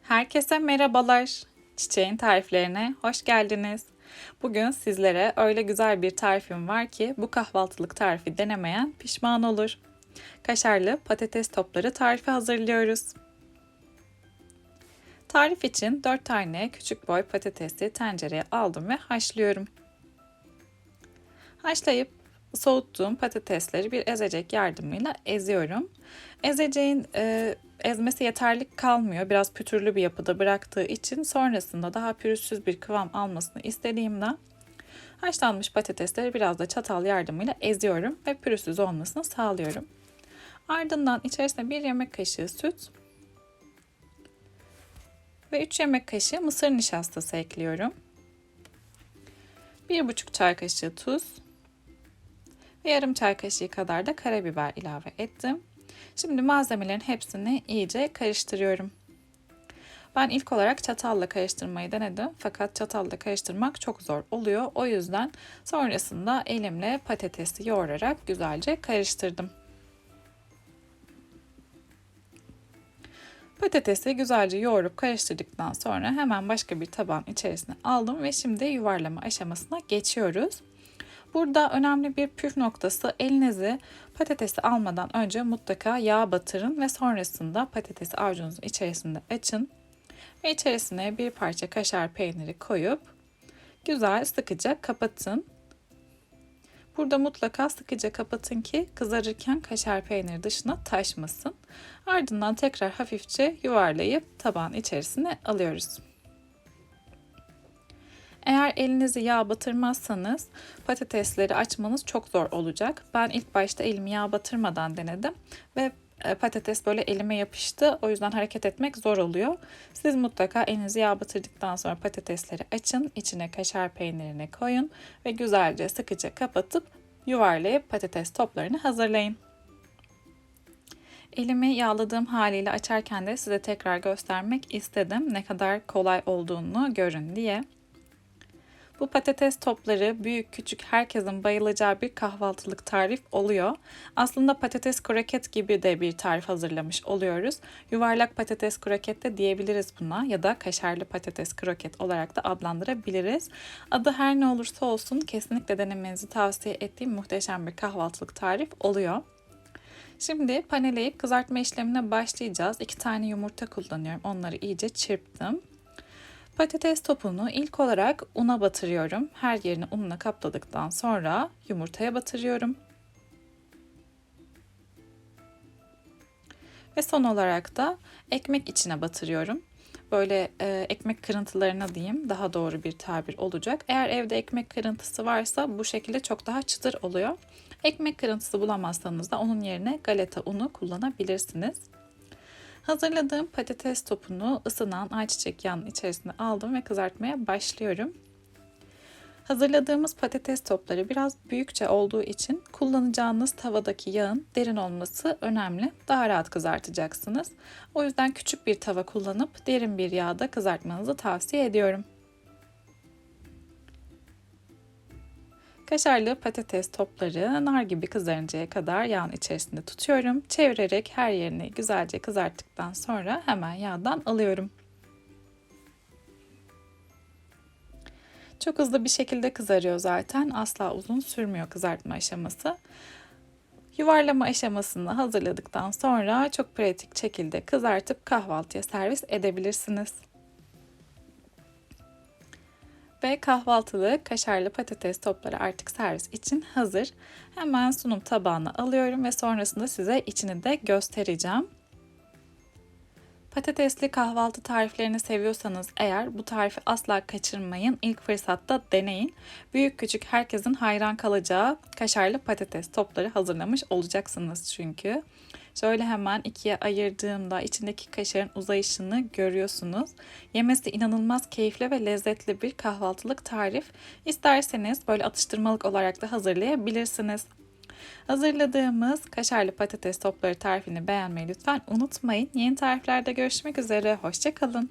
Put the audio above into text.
Herkese merhabalar. Çiçeğin tariflerine hoş geldiniz. Bugün sizlere öyle güzel bir tarifim var ki bu kahvaltılık tarifi denemeyen pişman olur. Kaşarlı patates topları tarifi hazırlıyoruz. Tarif için 4 tane küçük boy patatesi tencereye aldım ve haşlıyorum. Haşlayıp soğuttuğum patatesleri bir ezecek yardımıyla eziyorum. Ezeceğin ezmesi yeterli kalmıyor. Biraz pütürlü bir yapıda bıraktığı için sonrasında daha pürüzsüz bir kıvam almasını istediğimden haşlanmış patatesleri biraz da çatal yardımıyla eziyorum ve pürüzsüz olmasını sağlıyorum. Ardından içerisine 1 yemek kaşığı süt ve 3 yemek kaşığı mısır nişastası ekliyorum. 1,5 çay kaşığı tuz ve yarım çay kaşığı kadar da karabiber ilave ettim. Şimdi malzemelerin hepsini iyice karıştırıyorum. Ben ilk olarak çatalla karıştırmayı denedim fakat çatalla karıştırmak çok zor oluyor. O yüzden sonrasında elimle patatesi yoğurarak güzelce karıştırdım. Patatesi güzelce yoğurup karıştırdıktan sonra hemen başka bir tabağın içerisine aldım ve şimdi yuvarlama aşamasına geçiyoruz. Burada önemli bir püf noktası, elinizi patatesi almadan önce mutlaka yağ batırın ve sonrasında patatesi avucunuzun içerisinde açın ve içerisine bir parça kaşar peyniri koyup güzel sıkıca kapatın. Burada mutlaka sıkıca kapatın ki kızarırken kaşar peyniri dışına taşmasın. Ardından tekrar hafifçe yuvarlayıp tabağın içerisine alıyoruz. Eğer elinizi yağ batırmazsanız patatesleri açmanız çok zor olacak. Ben ilk başta elimi yağ batırmadan denedim ve patates böyle elime yapıştı. O yüzden hareket etmek zor oluyor. Siz mutlaka elinizi yağ batırdıktan sonra patatesleri açın, içine kaşar peynirini koyun ve güzelce sıkıca kapatıp yuvarlayıp patates toplarını hazırlayın. Elimi yağladığım haliyle açarken de size tekrar göstermek istedim. Ne kadar kolay olduğunu görün diye. Bu patates topları büyük küçük herkesin bayılacağı bir kahvaltılık tarif oluyor. Aslında patates kroket gibi de bir tarif hazırlamış oluyoruz. Yuvarlak patates kroket de diyebiliriz buna ya da kaşarlı patates kroket olarak da adlandırabiliriz. Adı her ne olursa olsun kesinlikle denemenizi tavsiye ettiğim muhteşem bir kahvaltılık tarif oluyor. Şimdi paneleyip kızartma işlemine başlayacağız. 2 tane yumurta kullanıyorum. Onları iyice çırptım. Patates topunu ilk olarak una batırıyorum. Her yerini unla kapladıktan sonra yumurtaya batırıyorum. Ve son olarak da ekmek içine batırıyorum. Böyle ekmek kırıntılarına diyeyim, daha doğru bir tabir olacak. Eğer evde ekmek kırıntısı varsa bu şekilde çok daha çıtır oluyor. Ekmek kırıntısı bulamazsanız da onun yerine galeta unu kullanabilirsiniz. Hazırladığım patates topunu ısınan ayçiçek yağının içerisine aldım ve kızartmaya başlıyorum. Hazırladığımız patates topları biraz büyükçe olduğu için kullanacağınız tavadaki yağın derin olması önemli. Daha rahat kızartacaksınız. O yüzden küçük bir tava kullanıp derin bir yağda kızartmanızı tavsiye ediyorum. Kaşarlı patates topları nar gibi kızarıncaya kadar yağın içerisinde tutuyorum. Çevirerek her yerini güzelce kızarttıktan sonra hemen yağdan alıyorum. Çok hızlı bir şekilde kızarıyor zaten. Asla uzun sürmüyor kızartma aşaması. Yuvarlama aşamasını hazırladıktan sonra çok pratik şekilde kızartıp kahvaltıya servis edebilirsiniz. Ve kahvaltılık kaşarlı patates topları artık servis için hazır. Hemen sunum tabağına alıyorum ve sonrasında size içini de göstereceğim. Patatesli kahvaltı tariflerini seviyorsanız eğer bu tarifi asla kaçırmayın. İlk fırsatta deneyin. Büyük küçük herkesin hayran kalacağı kaşarlı patates topları hazırlamış olacaksınız çünkü. Şöyle hemen ikiye ayırdığımda içindeki kaşarın uzayışını görüyorsunuz. Yemesi inanılmaz keyifli ve lezzetli bir kahvaltılık tarif. İsterseniz böyle atıştırmalık olarak da hazırlayabilirsiniz. Hazırladığımız kaşarlı patates topları tarifini beğenmeyi lütfen unutmayın. Yeni tariflerde görüşmek üzere. Hoşça kalın.